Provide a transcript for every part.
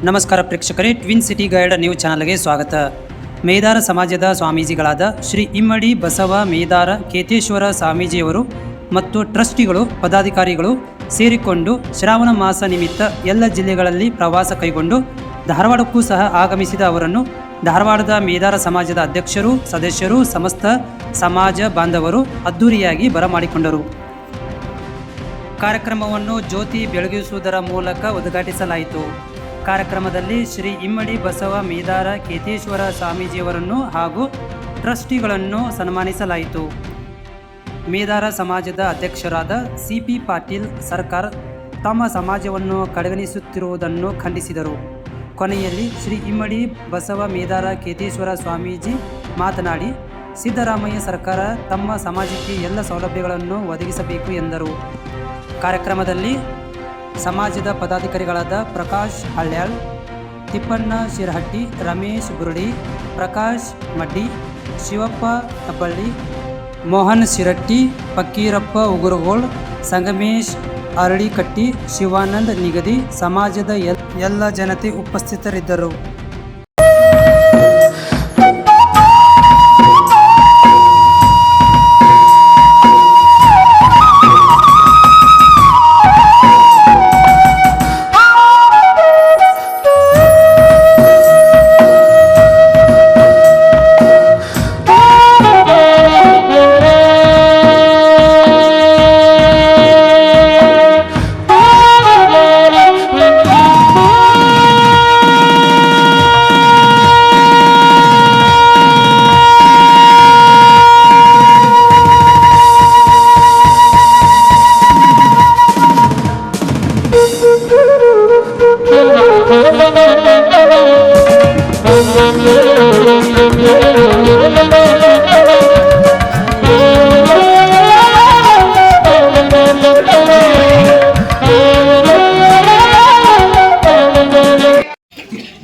ನಮಸ್ಕಾರ ಪ್ರೇಕ್ಷಕರೇ, twin city guide news ಚಾನಲ್ಗೆ ಸ್ವಾಗತ. ಮೇದಾರ ಸಮಾಜದ ಸ್ವಾಮೀಜಿಗಳಾದ ಶ್ರೀ ಇಮ್ಮಡಿ ಬಸವ ಮೇದಾರ ಕೇತೇಶ್ವರ ಸ್ವಾಮೀಜಿಯವರು ಮತ್ತು ಟ್ರಸ್ಟಿಗಳು ಪದಾಧಿಕಾರಿಗಳು ಸೇರಿಕೊಂಡು ಶ್ರಾವಣ ಮಾಸ ನಿಮಿತ್ತ ಎಲ್ಲ ಜಿಲ್ಲೆಗಳಲ್ಲಿ ಪ್ರವಾಸ ಕೈಗೊಂಡು ಧಾರವಾಡಕ್ಕೂ ಸಹ ಆಗಮಿಸಿದ ಅವರನ್ನು ಧಾರವಾಡದ ಮೇದಾರ ಸಮಾಜದ ಅಧ್ಯಕ್ಷರು, ಸದಸ್ಯರು, ಸಮಸ್ತ ಸಮಾಜ ಬಾಂಧವರು ಅದ್ದೂರಿಯಾಗಿ ಬರಮಾಡಿಕೊಂಡರು. ಕಾರ್ಯಕ್ರಮವನ್ನು ಜ್ಯೋತಿ ಬೆಳಗಿಸುವುದರ ಮೂಲಕ ಉದ್ಘಾಟಿಸಲಾಯಿತು. ಕಾರ್ಯಕ್ರಮದಲ್ಲಿ ಶ್ರೀ ಇಮ್ಮಡಿ ಬಸವ ಮೇದಾರ ಕೇತೇಶ್ವರ ಸ್ವಾಮೀಜಿಯವರನ್ನು ಹಾಗೂ ಟ್ರಸ್ಟಿಗಳನ್ನು ಸನ್ಮಾನಿಸಲಾಯಿತು. ಮೇದಾರ ಸಮಾಜದ ಅಧ್ಯಕ್ಷರಾದ CP ಪಾಟೀಲ್ ಸರ್ಕಾರ ತಮ್ಮ ಸಮಾಜವನ್ನು ಕಡೆಗಣಿಸುತ್ತಿರುವುದನ್ನು ಖಂಡಿಸಿದರು. ಕೊನೆಯಲ್ಲಿ ಶ್ರೀ ಇಮ್ಮಡಿ ಬಸವ ಮೇದಾರ ಕೇತೇಶ್ವರ ಸ್ವಾಮೀಜಿ ಮಾತನಾಡಿ, ಸಿದ್ದರಾಮಯ್ಯ ಸರ್ಕಾರ ತಮ್ಮ ಸಮಾಜಕ್ಕೆ ಎಲ್ಲ ಸೌಲಭ್ಯಗಳನ್ನು ಒದಗಿಸಬೇಕು ಎಂದರು. ಕಾರ್ಯಕ್ರಮದಲ್ಲಿ ಸಮಾಜದ ಪದಾಧಿಕಾರಿಗಳಾದ ಪ್ರಕಾಶ್ ಹಳ್ಯಾಳ್, ತಿಪ್ಪಣ್ಣ ಶಿರಹಟ್ಟಿ, ರಮೇಶ್ ಬುರುಡಿ, ಪ್ರಕಾಶ್ ಮಡ್ಡಿ, ಶಿವಪ್ಪ ಹೆಬ್ಬಳ್ಳಿ, ಮೋಹನ್ ಶಿರಟ್ಟಿ, ಫಕೀರಪ್ಪ ಉಗುರಗೋಳ್, ಸಂಗಮೇಶ್ ಅರಳಿಕಟ್ಟಿ, ಶಿವಾನಂದ್ ನಿಗದಿ, ಸಮಾಜದ ಎಲ್ಲ ಜನತೆ ಉಪಸ್ಥಿತರಿದ್ದರು.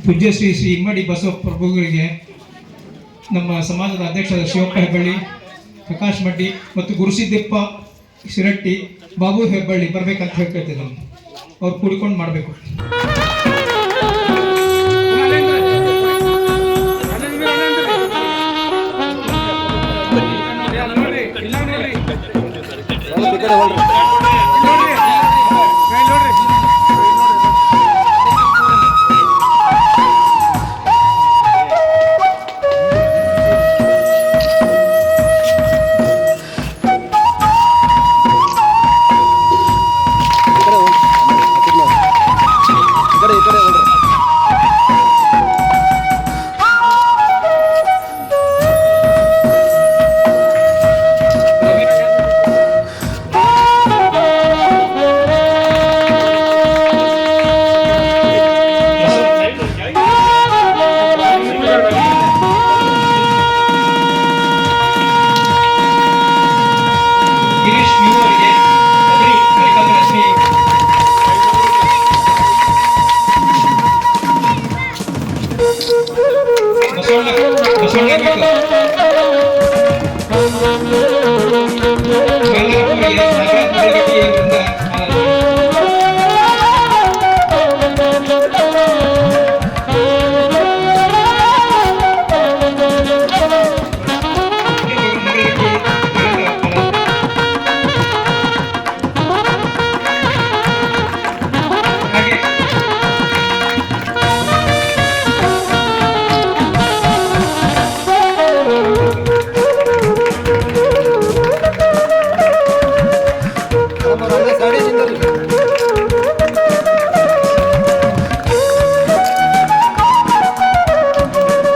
ಪೂಜ್ಯ ಶ್ರೀ ಇಮ್ಮಡಿ ಬಸವ ಪ್ರಭುಗಳಿಗೆ ನಮ್ಮ ಸಮಾಜದ ಅಧ್ಯಕ್ಷರಾದ ಶಿವಪ್ಪ ಹೆಬ್ಬಳ್ಳಿ, ಪ್ರಕಾಶ್ ಮಡ್ಡಿ ಮತ್ತು ಗುರುಸಿದ್ದಪ್ಪ ಶಿರಟ್ಟಿ, ಬಾಬು ಹೆಬ್ಬಳ್ಳಿ ಬರ್ಬೇಕಂತ ಹೇಳ್ಕೊಳ್ತಿದ್ದೆ. ಅವ್ರು ಕೂಡಿಕೊಂಡು ಮಾಡಬೇಕು.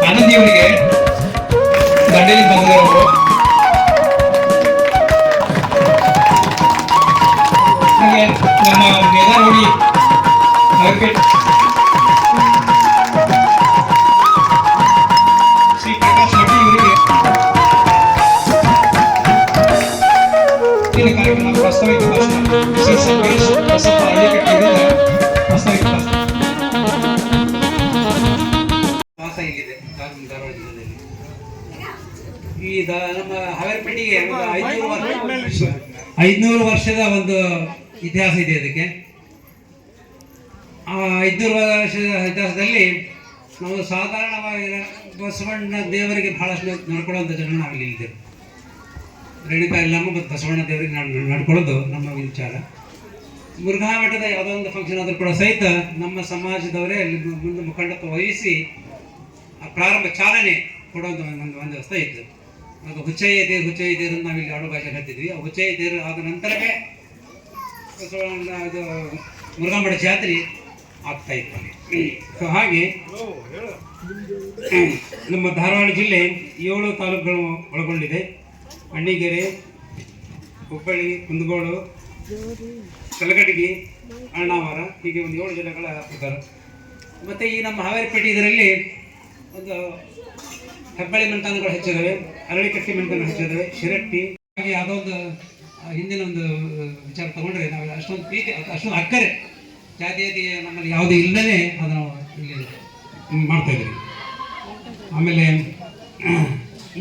ಆನಂದಿಯವರಿಗೆ ದಂಡೇಲಿ ಬಂದವರು ಹಾಗೆ ನಮ್ಮ ಮೇದಾರೋಡಿ ಶ್ರೀ ಪ್ರಕಾಶ್ ಮಡ್ಡಿ ಇವರಿಗೆ ಕಾರ್ಯಕ್ರಮ ಪ್ರಾಸ್ತಾವಿಕ ಭಾಷಣ ಶ್ರೀ ಸಂಗಮೇಶ್ ಬಸಪ್ಪ ಅರಳಿಕಟ್ಟಿ ಇವರಿಂದ ಪ್ರಾಸ್ತಾವಿಕ ಭಾಷಣ. ಇಲ್ಲಿದೆ ಧಾರವಾಡ ಜಿಲ್ಲೆಯಲ್ಲಿ. ಈ ನಮ್ಮ ಹಾವೇರಿಪೇಟೆಗೆ 500 ವರ್ಷದ ಒಂದು ಇತಿಹಾಸ ಇದೆ. ಅದಕ್ಕೆ 500 ವರ್ಷದ ಇತಿಹಾಸದಲ್ಲಿ ನಾವು ಸಾಧಾರಣವಾಗಿ ಬಸವಣ್ಣ ದೇವರಿಗೆ ಬಹಳಷ್ಟು ನಡ್ಕೊಳ್ಳುವಂಥ ಜನ ನಾವಿಲ್ಲಿ ಇದ್ದೇವೆ. ರೇಣುಕಾ ಎಲ್ಲಮ್ಮ ಮತ್ತು ಬಸವಣ್ಣ ದೇವರಿಗೆ ನಡ್ಕೊಳ್ಳೋದು ನಮ್ಮ ವಿಚಾರ. ಮುರುಘಾ ಮಠದ ಯಾವುದೋ ಒಂದು ಫಂಕ್ಷನ್ ಆದರೂ ಕೂಡ ಸಹಿತ ನಮ್ಮ ಸಮಾಜದವರೇ ಅಲ್ಲಿ ಮುಂದೆ ಮುಖಂಡತ್ವ ವಹಿಸಿ ಪ್ರಾರಂಭ ಚಾಲನೆ ಕೊಡುವಂಥ ಒಂದು ವ್ಯವಸ್ಥೆ ಇತ್ತು. ಆಗ ಹುಚ್ಚಯ್ಯ ದೇವರು ನಾವಿಲ್ಲಿ ಆಡು ಭಾಷೆ ಹೇಳ್ತಿದ್ವಿ. ಆ ಹುಚ್ಚಯ್ಯ ದೇವರು ಆದ ನಂತರವೇ ಬಸವಣ್ಣ ಇದು ಮುರುಘಾ ಮಠ ಜಾತ್ರೆ ಆಗ್ತಾ ಇತ್ತು. ಸೊ ಹಾಗೆ ನಮ್ಮ ಧಾರವಾಡ ಜಿಲ್ಲೆ 7 ತಾಲೂಕುಗಳು ಒಳಗೊಂಡಿದೆ. ಅಣ್ಣಿಗೆರೆ, ಹುಬ್ಬಳ್ಳಿ, ಕುಂದಗೋಳು, ಕಲಗಟಗಿ, ಅಣ್ಣಾವರ, ಹೀಗೆ ಒಂದು 7 ಜಿಲ್ಲೆಗಳ ಇದ್ದಾರೆ. ಮತ್ತು ಈ ನಮ್ಮ ಹಾವೇರಿಪೇಟೆ ಇದರಲ್ಲಿ ಒಂದು ಹೆಬ್ಬಳ್ಳಿ ಮೆಣಕಾನುಗಳು ಹೆಚ್ಚಿದ್ದಾವೆ, ಅರಳಿಕಟ್ಟಿ ಮೆಣಕಾನು ಹೆಚ್ಚಿದ್ದಾವೆ, ಶಿರಟ್ಟಿ. ಹಾಗೆ ಯಾವುದೋ ಒಂದು ಹಿಂದಿನ ಒಂದು ವಿಚಾರ ತಗೊಂಡ್ರೆ ನಾವು ಅಷ್ಟೊಂದು ಪ್ರೀತಿ ಅಷ್ಟೊಂದು ಅಕ್ಕರೆ ಜಾತಿ ನಮ್ಮಲ್ಲಿ ಯಾವುದೇ ಇಲ್ಲದೇ ಅದನ್ನು ಇಲ್ಲಿ ಮಾಡ್ತಾಯಿದ್ದೀವಿ. ಆಮೇಲೆ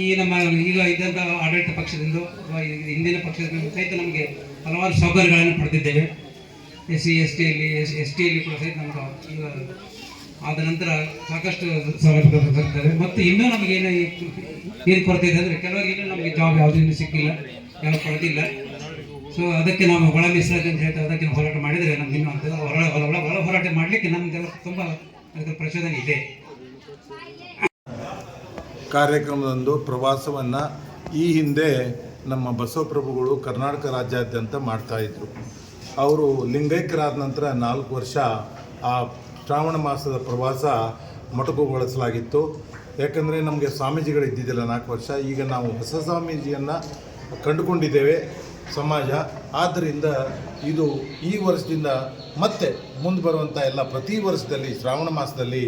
ಈ ನಮ್ಮ ಈಗ ಇದ್ದಂಥ ಆಡಳಿತ ಪಕ್ಷದಿಂದ ಹಿಂದಿನ ಪಕ್ಷದಿಂದ ಸಹಿತ ನಮಗೆ ಹಲವಾರು ಸೌಕರ್ಯಗಳನ್ನು ಪಡೆದಿದ್ದೇವೆ. SC STಯಲ್ಲಿ ಕೂಡ ಸಹಿತ ನಮ್ಗೆ ಈಗ ಆದ ನಂತರ ಸಾಕಷ್ಟು ಸೌಲಭ್ಯಗಳು ಬರ್ತವೆ. ಮತ್ತು ಇನ್ನೂ ನಮಗೇನು ಕೊರತೆ ಇದೆ ಅಂದರೆ ಕೆಲವರಿಗೆ ಇನ್ನೂ ನಮಗೆ ಜಾಬ್ ಯಾವುದೂ ಸಿಕ್ಕಿಲ್ಲ, ಯಾವ ಕೊರತೆ ಇಲ್ಲ. ಸೊ ಅದಕ್ಕೆ ನಾವು ಒಳ ಮೀಸಲಾತಿ ಅಂತ ಹೇಳ್ತಾ ಅದಕ್ಕೆ ನಾವು ಹೋರಾಟ ಮಾಡಿದರೆ ನಮ್ಗೆ ಇನ್ನೂ ಅಂತ ಒಳ ಹೋರಾಟ ಮಾಡಲಿಕ್ಕೆ ನಮಗೆ ತುಂಬ ಅದಕ್ಕೆ ಪ್ರಚೋದನೆ ಇದೆ. ಕಾರ್ಯಕ್ರಮದೊಂದು ಪ್ರವಾಸವನ್ನು ಈ ಹಿಂದೆ ನಮ್ಮ ಬಸವಪ್ರಭುಗಳು ಕರ್ನಾಟಕ ರಾಜ್ಯಾದ್ಯಂತ ಮಾಡ್ತಾಯಿದ್ರು. ಅವರು ಲಿಂಗೈಕ್ಯರಾದ ನಂತರ 4 ವರ್ಷ ಆ ಶ್ರಾವಣ ಮಾಸದ ಪ್ರವಾಸ ಮೊಟಕುಗೊಳಿಸಲಾಗಿತ್ತು. ಯಾಕಂದರೆ ನಮಗೆ ಸ್ವಾಮೀಜಿಗಳು ಇದ್ದಿದ್ದಿಲ್ಲ 4 ವರ್ಷ. ಈಗ ನಾವು ಹೊಸ ಸ್ವಾಮೀಜಿಯನ್ನು ಕಂಡುಕೊಂಡಿದ್ದೇವೆ ಸಮಾಜ. ಆದ್ದರಿಂದ ಇದು ಈ ವರ್ಷದಿಂದ ಮತ್ತೆ ಮುಂದೆ ಬರುವಂಥ ಎಲ್ಲ ಪ್ರತಿ ವರ್ಷದಲ್ಲಿ ಶ್ರಾವಣ ಮಾಸದಲ್ಲಿ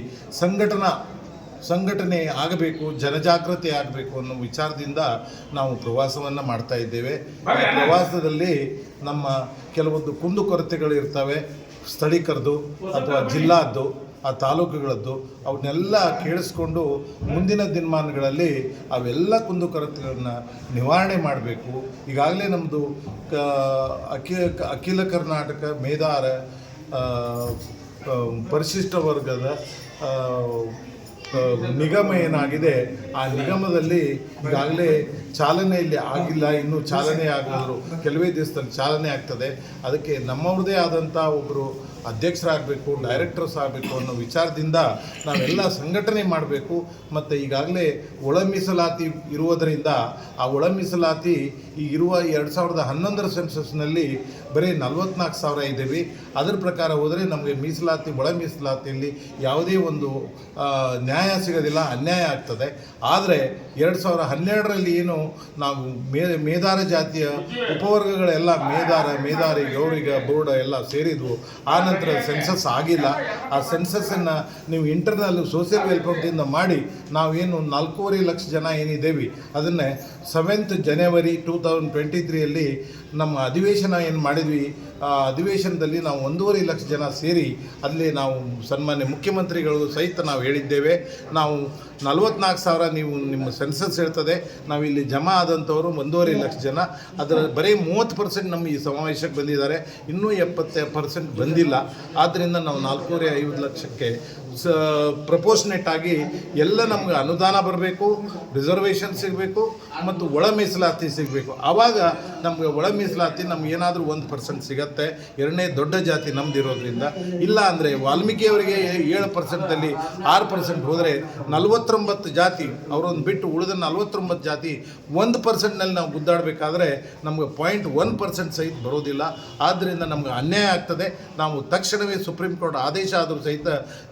ಸಂಘಟನೆ ಆಗಬೇಕು, ಜನಜಾಗೃತಿ ಆಗಬೇಕು ಅನ್ನೋ ವಿಚಾರದಿಂದ ನಾವು ಪ್ರವಾಸವನ್ನು ಮಾಡ್ತಾ ಇದ್ದೇವೆ. ಈ ಪ್ರವಾಸದಲ್ಲಿ ನಮ್ಮ ಕೆಲವೊಂದು ಕುಂದುಕೊರತೆಗಳು ಇರ್ತವೆ, ಸ್ಥಳೀಕರದು ಅಥವಾ ಜಿಲ್ಲಾದ್ದು, ಆ ತಾಲೂಕುಗಳದ್ದು, ಅವನ್ನೆಲ್ಲ ಕೇಳಿಸ್ಕೊಂಡು ಮುಂದಿನ ದಿನಮಾನಗಳಲ್ಲಿ ಅವೆಲ್ಲ ಕುಂದುಕೊರತೆಗಳನ್ನು ನಿವಾರಣೆ ಮಾಡಬೇಕು. ಈಗಾಗಲೇ ನಮ್ಮದು ಅಖಿಲ ಕರ್ನಾಟಕ ಮೇಧಾರ ಪರಿಶಿಷ್ಟ ವರ್ಗದ ನಿಗಮ ಏನಾಗಿದೆ, ಆ ನಿಗಮದಲ್ಲಿ ಈಗಾಗಲೇ ಚಾಲನೆಯಲ್ಲಿ ಆಗಿಲ್ಲ, ಇನ್ನೂ ಚಾಲನೆ ಆಗೋದ್ರು ಕೆಲವೇ ದಿವಸದಲ್ಲಿ ಚಾಲನೆ ಆಗ್ತದೆ. ಅದಕ್ಕೆ ನಮ್ಮವ್ರದ್ದೇ ಆದಂಥ ಒಬ್ಬರು ಅಧ್ಯಕ್ಷರಾಗಬೇಕು, ಡೈರೆಕ್ಟರ್ಸ್ ಆಗಬೇಕು ಅನ್ನೋ ವಿಚಾರದಿಂದ ನಾವೆಲ್ಲ ಸಂಘಟನೆ ಮಾಡಬೇಕು. ಮತ್ತು ಈಗಾಗಲೇ ಒಳ ಮೀಸಲಾತಿ ಇರುವುದರಿಂದ ಆ ಒಳ ಮೀಸಲಾತಿ ಈಗ ಇರುವ 2011 ಸೆನ್ಸಸ್ನಲ್ಲಿ ಬರೀ 44,000 ಇದ್ದೀವಿ. ಅದರ ಪ್ರಕಾರ ಹೋದರೆ ನಮಗೆ ಮೀಸಲಾತಿ ಒಳ ಮೀಸಲಾತಿಯಲ್ಲಿ ಯಾವುದೇ ಒಂದು ನ್ಯಾಯ ಸಿಗೋದಿಲ್ಲ, ಅನ್ಯಾಯ ಆಗ್ತದೆ. ಆದರೆ 2012ರಲ್ಲಿ ಏನು ನಾವು ಮೇಧಾರ ಜಾತಿಯ ಉಪವರ್ಗಗಳೆಲ್ಲ ಮೇಧಾರಿ ಗೌರಿಗ ಬೋರ್ಡ ಎಲ್ಲ ಸೇರಿದ್ವು. ಆ ನಂತರ ಸೆನ್ಸಸ್ ಆಗಿಲ್ಲ. ಆ ಸೆನ್ಸಸ್ಸನ್ನು ನೀವು ಇಂಟರ್ನಲ್ ಸೋಷಿಯಲ್ ವೆಲ್ಫೇರ್ದಿಂದ ಮಾಡಿ ನಾವೇನು 4.5 ಲಕ್ಷ ಜನ ಏನಿದ್ದೇವೆ ಅದನ್ನೇ 7th ಜನವರಿ 2023ಯಲ್ಲಿ ನಮ್ಮ ಅಧಿವೇಶನ ಏನು ಮಾಡಿದ್ವಿ, ಆ ಅಧಿವೇಶನದಲ್ಲಿ ನಾವು 1.5 ಲಕ್ಷ ಜನ ಸೇರಿ ಅಲ್ಲಿ ನಾವು ಸನ್ಮಾನ್ಯ ಮುಖ್ಯಮಂತ್ರಿಗಳು ಸಹಿತ ನಾವು ಹೇಳಿದ್ದೇವೆ, ನಾವು 44,000 ನೀವು ನಿಮ್ಮ ಸೆನ್ಸಸ್ ಹೇಳ್ತದೆ, ನಾವಿಲ್ಲಿ ಜಮಾ ಆದಂಥವರು 1.5 ಲಕ್ಷ ಜನ, ಅದರ ಬರೀ 30% ನಮ್ಮ ಈ ಸಮಾವೇಶಕ್ಕೆ ಬಂದಿದ್ದಾರೆ, ಇನ್ನೂ 70% ಬಂದಿಲ್ಲ. ಆದ್ದರಿಂದ ನಾವು 4.5 ಲಕ್ಷಕ್ಕೆ ಪ್ರಪೋರ್ಷನೇಟ್ ಆಗಿ ಎಲ್ಲ ನಮ್ಗೆ ಅನುದಾನ ಬರಬೇಕು, ರಿಸರ್ವೇಷನ್ ಸಿಗಬೇಕು ಮತ್ತು ಒಳ ಮೀಸಲಾತಿ ಸಿಗಬೇಕು. ಆವಾಗ ನಮಗೆ ಒಳ ಮೀಸಲಾತಿ ನಮ್ಗೆ ಏನಾದರೂ 1% ಸಿಗತ್ತೆ. ಎರಡನೇ ದೊಡ್ಡ ಜಾತಿ ನಮ್ಮದಿರೋದ್ರಿಂದ. ಇಲ್ಲ ಅಂದರೆ ವಾಲ್ಮೀಕಿಯವರಿಗೆ 7%ದಲ್ಲಿ 6% ಹೋದರೆ 49 ಜಾತಿ ಅವರೊಂದು ಬಿಟ್ಟು ಉಳಿದ 49 ಜಾತಿ 1%ನಲ್ಲಿ ನಾವು ಗುದ್ದಾಡಬೇಕಾದ್ರೆ ನಮ್ಗೆ 0.1% ಸಹಿತ ಬರೋದಿಲ್ಲ. ಆದ್ದರಿಂದ ನಮ್ಗೆ ಅನ್ಯಾಯ ಆಗ್ತದೆ. ನಾವು ತಕ್ಷಣವೇ ಸುಪ್ರೀಂ ಕೋರ್ಟ್ ಆದೇಶ ಆದರೂ ಸಹಿತ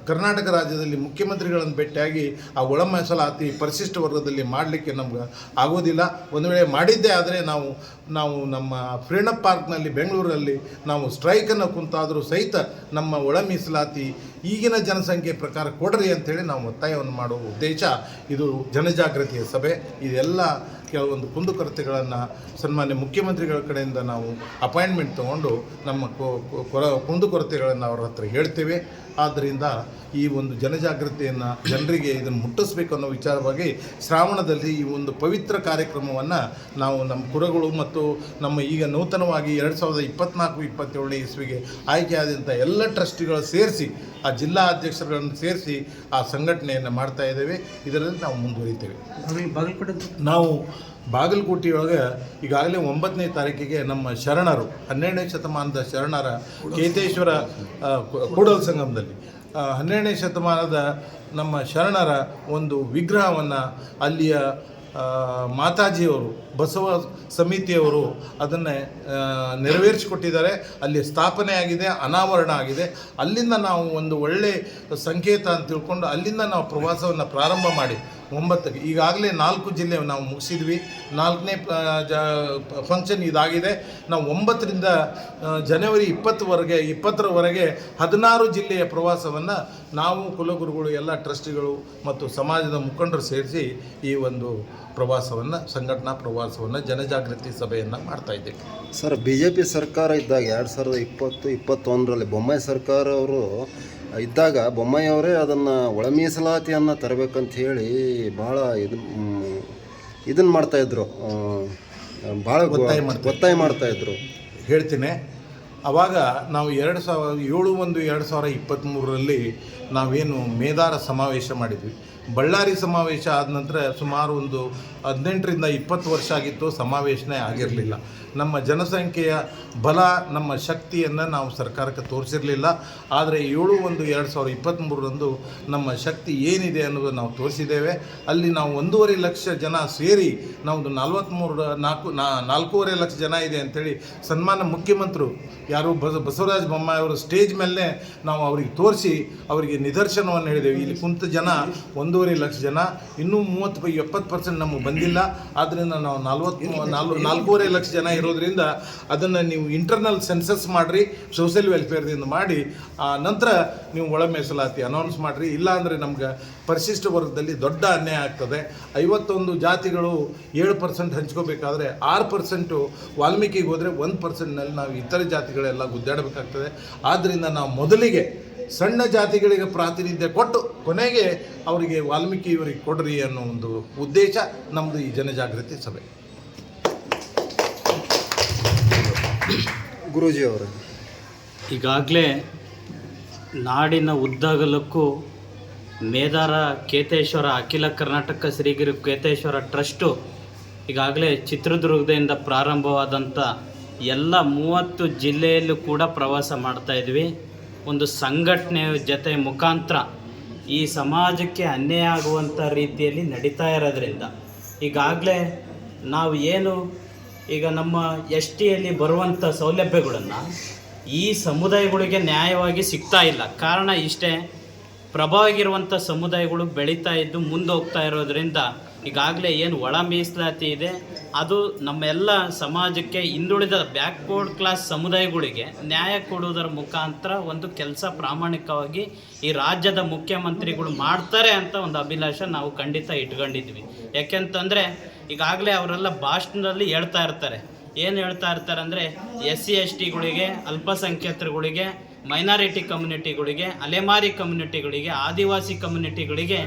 ಕರ್ನಾಟಕ ರಾಜ್ಯದಲ್ಲಿ ಮುಖ್ಯಮಂತ್ರಿಗಳನ್ನು ಭೇಟಿಯಾಗಿ ಆ ಒಳ ಮೀಸಲಾತಿ ಪರಿಶಿಷ್ಟ ವರ್ಗದಲ್ಲಿ ಮಾಡಲಿಕ್ಕೆ ನಮ್ಗೆ ಆಗೋದಿಲ್ಲ. ಒಂದು ವೇಳೆ ಮಾಡಿದ್ದೇ ಆದರೆ ನಾವು ನಮ್ಮ ಫ್ರೀಡಮ್ ಪಾರ್ಕ್ನಲ್ಲಿ ಬೆಂಗಳೂರಲ್ಲಿ ನಾವು ಸ್ಟ್ರೈಕನ್ನು ಕುಂತಾದರೂ ಸಹಿತ ನಮ್ಮ ಒಳ ಮೀಸಲಾತಿ ಈಗಿನ ಜನಸಂಖ್ಯೆ ಪ್ರಕಾರ ಕೊಡ್ರಿ ಅಂಥೇಳಿ ನಾವು ಒತ್ತಾಯವನ್ನು ಮಾಡುವ ಉದ್ದೇಶ ಇದು ಜನಜಾಗೃತಿಯ ಸಭೆ. ಇದೆಲ್ಲ ಕೆಲವೊಂದು ಕುಂದುಕೊರತೆಗಳನ್ನು ಸನ್ಮಾನ್ಯ ಮುಖ್ಯಮಂತ್ರಿಗಳ ಕಡೆಯಿಂದ ನಾವು ಅಪಾಯಿಂಟ್ಮೆಂಟ್ ತೊಗೊಂಡು ನಮ್ಮ ಕುಂದುಕೊರತೆಗಳನ್ನು ಅವ್ರ ಹತ್ರ ಹೇಳ್ತೇವೆ. ಆದ್ದರಿಂದ ಈ ಒಂದು ಜನಜಾಗೃತಿಯನ್ನು ಜನರಿಗೆ ಇದನ್ನು ಮುಟ್ಟಿಸ್ಬೇಕು ಅನ್ನೋ ವಿಚಾರವಾಗಿ ಶ್ರಾವಣದಲ್ಲಿ ಈ ಒಂದು ಪವಿತ್ರ ಕಾರ್ಯಕ್ರಮವನ್ನು ನಾವು ನಮ್ಮ ಕುರುಗಳು ಮತ್ತು ನಮ್ಮ ಈಗ ನೂತನವಾಗಿ 2024-27 ಇಸ್ವಿಗೆ ಆಯ್ಕೆಯಾದಂಥ ಎಲ್ಲ ಟ್ರಸ್ಟಿಗಳು ಸೇರಿಸಿ ಆ ಜಿಲ್ಲಾ ಅಧ್ಯಕ್ಷರುಗಳನ್ನು ಸೇರಿಸಿ ಆ ಸಂಘಟನೆಯನ್ನು ಮಾಡ್ತಾ ಇದ್ದೇವೆ. ಇದರಲ್ಲಿ ನಾವು ಮುಂದುವರಿತೇವೆ. ನಾವು ಬಾಗಲಕೋಟೆಯೊಳಗೆ ಈಗಾಗಲೇ 9ನೇ ತಾರೀಕಿಗೆ ನಮ್ಮ ಶರಣರು 12ನೇ ಶತಮಾನದ ಶರಣರ ಕೇತೇಶ್ವರ ಕೂಡಲ ಸಂಗಮದಲ್ಲಿ 12ನೇ ಶತಮಾನದ ನಮ್ಮ ಶರಣರ ಒಂದು ವಿಗ್ರಹವನ್ನು ಅಲ್ಲಿಯ ಮಾತಾಜಿಯವರು ಬಸವ ಸಮಿತಿಯವರು ಅದನ್ನೇ ನೆರವೇರಿಸಿಕೊಟ್ಟಿದ್ದಾರೆ. ಅಲ್ಲಿ ಸ್ಥಾಪನೆ ಆಗಿದೆ, ಅನಾವರಣ ಆಗಿದೆ. ಅಲ್ಲಿಂದ ನಾವು ಒಂದು ಒಳ್ಳೆಯ ಸಂಕೇತ ಅಂತ ತಿಳ್ಕೊಂಡು ಅಲ್ಲಿಂದ ನಾವು ಪ್ರವಾಸವನ್ನು ಪ್ರಾರಂಭ ಮಾಡಿ 9ಕ್ಕೆ ಈಗಾಗಲೇ 4 ಜಿಲ್ಲೆ ನಾವು ಮುಗಿಸಿದ್ವಿ. 4ನೇ ಫಂಕ್ಷನ್ ಇದಾಗಿದೆ. ನಾವು 9ರಿಂದ ಜನವರಿ 20ರವರೆಗೆ 16 ಜಿಲ್ಲೆಯ ಪ್ರವಾಸವನ್ನು ನಾವು ಕುಲಗುರುಗಳು ಎಲ್ಲ ಟ್ರಸ್ಟಿಗಳು ಮತ್ತು ಸಮಾಜದ ಮುಖಂಡರು ಸೇರಿಸಿ ಈ ಒಂದು ಪ್ರವಾಸವನ್ನು ಸಂಘಟನಾ ಪ್ರವಾಸವನ್ನು ಜನಜಾಗೃತಿ ಸಭೆಯನ್ನು ಮಾಡ್ತಾ ಇದ್ದೇವೆ. ಸರ್, BJP ಸರ್ಕಾರ ಇದ್ದಾಗ 2020-21ರಲ್ಲಿ ಬೊಮ್ಮಾಯಿ ಸರ್ಕಾರ ಅವರು ಇದ್ದಾಗ ಬೊಮ್ಮಾಯಿ ಅವರೇ ಅದನ್ನು ಒಳ ಮೀಸಲಾತಿಯನ್ನು ತರಬೇಕಂತ ಹೇಳಿ ಭಾಳ ಇದನ್ನು ಮಾಡ್ತಾಯಿದ್ರು, ಭಾಳ ಒತ್ತಾಯ ಮಾಡ್ತಾಯಿದ್ರು. ಹೇಳ್ತೀನಿ, ಆವಾಗ ನಾವು 2007-2023ರಲ್ಲಿ ನಾವೇನು ಮೇದಾರ ಸಮಾವೇಶ ಮಾಡಿದ್ವಿ. ಬಳ್ಳಾರಿ ಸಮಾವೇಶ ಆದ ನಂತರ ಸುಮಾರು ಒಂದು 18ರಿಂದ 20 ವರ್ಷ ಆಗಿತ್ತು, ಸಮಾವೇಶನೇ ಆಗಿರಲಿಲ್ಲ. ನಮ್ಮ ಜನಸಂಖ್ಯೆಯ ಬಲ, ನಮ್ಮ ಶಕ್ತಿಯನ್ನು ನಾವು ಸರ್ಕಾರಕ್ಕೆ ತೋರಿಸಿರಲಿಲ್ಲ. ಆದರೆ 7/1/2023ರಂದು ನಮ್ಮ ಶಕ್ತಿ ಏನಿದೆ ಅನ್ನೋದು ನಾವು ತೋರಿಸಿದ್ದೇವೆ. ಅಲ್ಲಿ ನಾವು 1.5 ಲಕ್ಷ ಜನ ಸೇರಿ ನಾವು 4.5 ಲಕ್ಷ ಜನ ಇದೆ ಅಂಥೇಳಿ ಸನ್ಮಾನ್ಯ ಮುಖ್ಯಮಂತ್ರಿ ಯಾರು ಬಸವರಾಜ ಬೊಮ್ಮಾಯಿ ಅವರು ಸ್ಟೇಜ್ ಮೇಲೆ ನಾವು ಅವ್ರಿಗೆ ತೋರಿಸಿ ಅವರಿಗೆ ನಿದರ್ಶನವನ್ನು ಹೇಳಿದ್ದೇವೆ. ಇಲ್ಲಿ ಕುಂತ ಜನ 1.5 ಲಕ್ಷ ಜನ, ಇನ್ನೂ 30-70% ನಮಗೆ ಬಂದಿಲ್ಲ. ಆದ್ದರಿಂದ ನಾವು 4.5 ಲಕ್ಷ ಜನ ಇರೋದ್ರಿಂದ ಅದನ್ನು ನೀವು ಇಂಟರ್ನಲ್ ಸೆನ್ಸಸ್ ಮಾಡಿರಿ, ಸೋಷಿಯಲ್ ವೆಲ್ಫೇರ್ದಿಂದ ಮಾಡಿ ನಂತರ ನೀವು ಒಳ ಮೀಸಲಾತಿ ಅನೌನ್ಸ್ ಮಾಡಿರಿ. ಇಲ್ಲಾಂದರೆ ನಮ್ಗೆ ಪರಿಶಿಷ್ಟ ವರ್ಗದಲ್ಲಿ ದೊಡ್ಡ ಅನ್ಯಾಯ ಆಗ್ತದೆ. 51 ಜಾತಿಗಳು 7% ಹಂಚ್ಕೋಬೇಕಾದ್ರೆ 6% ವಾಲ್ಮೀಕಿಗೆ ಹೋದರೆ 1%ನಲ್ಲಿ ನಾವು ಇತರೆ ಜಾತಿಗಳೆಲ್ಲ ಗುದ್ದಾಡಬೇಕಾಗ್ತದೆ. ಆದ್ದರಿಂದ ನಾವು ಮೊದಲಿಗೆ ಸಣ್ಣ ಜಾತಿಗಳಿಗೆ ಪ್ರಾತಿನಿಧ್ಯ ಕೊಟ್ಟು ಕೊನೆಗೆ ಅವರಿಗೆ ವಾಲ್ಮೀಕಿ ಇವರಿಗೆ ಕೊಡ್ರಿ ಅನ್ನೋ ಒಂದು ಉದ್ದೇಶ ನಮ್ಮದು ಈ ಜನಜಾಗೃತಿ ಸಭೆ. ಗುರೂಜಿ ಅವರು, ಈಗಾಗಲೇ ನಾಡಿನ ಉದ್ದಗಲಕ್ಕೂ ಮೇದಾರ ಕೇತೇಶ್ವರ ಅಖಿಲ ಕರ್ನಾಟಕ ಶ್ರೀಗಿರಿ ಕೇತೇಶ್ವರ ಟ್ರಸ್ಟು ಈಗಾಗಲೇ ಚಿತ್ರದುರ್ಗದಿಂದ ಪ್ರಾರಂಭವಾದಂಥ ಎಲ್ಲ 30 ಜಿಲ್ಲೆಯಲ್ಲೂ ಕೂಡ ಪ್ರವಾಸ ಮಾಡ್ತಾಯಿದ್ವಿ. ಒಂದು ಸಂಘಟನೆಯ ಜೊತೆ ಮುಖಾಂತರ ಈ ಸಮಾಜಕ್ಕೆ ಅನ್ಯಾಯ ಆಗುವಂಥ ರೀತಿಯಲ್ಲಿ ನಡೀತಾ ಇರೋದ್ರಿಂದ ಈಗಾಗಲೇ ನಾವು ಏನು ಈಗ ನಮ್ಮ STಯಲ್ಲಿ ಬರುವಂಥ ಸೌಲಭ್ಯಗಳನ್ನು ಈ ಸಮುದಾಯಗಳಿಗೆ ನ್ಯಾಯವಾಗಿ ಸಿಗ್ತಾ ಇಲ್ಲ. ಕಾರಣ ಇಷ್ಟೇ, ಪ್ರಭಾವಾಗಿರುವಂಥ ಸಮುದಾಯಗಳು ಬೆಳೀತಾ ಇದ್ದು ಮುಂದೆ ಹೋಗ್ತಾ ಇರೋದ್ರಿಂದ ಈಗಾಗಲೇ ಏನು ಒಳ ಮೀಸಲಾತಿ ಇದೆ ಅದು ನಮ್ಮೆಲ್ಲ ಸಮಾಜಕ್ಕೆ ಹಿಂದುಳಿದ ಬ್ಯಾಕ್ವರ್ಡ್ ಕ್ಲಾಸ್ ಸಮುದಾಯಗಳಿಗೆ ನ್ಯಾಯ ಕೊಡುವುದರ ಮುಖಾಂತರ ಒಂದು ಕೆಲಸ ಪ್ರಾಮಾಣಿಕವಾಗಿ ಈ ರಾಜ್ಯದ ಮುಖ್ಯಮಂತ್ರಿಗಳು ಮಾಡ್ತಾರೆ ಅಂತ ಒಂದು ಅಭಿಲಾಷ ನಾವು ಖಂಡಿತ ಇಟ್ಕೊಂಡಿದ್ವಿ. ಯಾಕೆಂತಂದರೆ ಈಗಾಗಲೇ ಅವರೆಲ್ಲ ಭಾಷಣದಲ್ಲಿ ಹೇಳ್ತಾ ಇರ್ತಾರೆ, ಏನು ಹೇಳ್ತಾ ಇರ್ತಾರೆ ಅಂದರೆ SC/STಗಳಿಗೆ, ಅಲ್ಪಸಂಖ್ಯಾತರುಗಳಿಗೆ, ಮೈನಾರಿಟಿ ಕಮ್ಯುನಿಟಿಗಳಿಗೆ, ಅಲೆಮಾರಿ ಕಮ್ಯುನಿಟಿಗಳಿಗೆ, ಆದಿವಾಸಿ ಕಮ್ಯುನಿಟಿಗಳಿಗೆ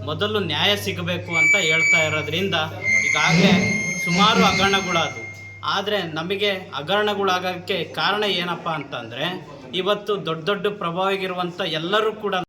ಮೊದಲು ನ್ಯಾಯ ಸಿಗಬೇಕು ಅಂತ ಹೇಳ್ತಾ ಇರೋದ್ರಿಂದ ಈಗಾಗಲೇ ಸುಮಾರು ಹಗರಣಗಳಾದವು. ಆದರೆ ನಮಗೆ ಹಗರಣಗಳಾಗೋಕ್ಕೆ ಕಾರಣ ಏನಪ್ಪ ಅಂತಂದರೆ ಇವತ್ತು ದೊಡ್ಡ ದೊಡ್ಡ ಪ್ರಭಾವಿಗಿರುವಂಥ ಎಲ್ಲರೂ ಕೂಡ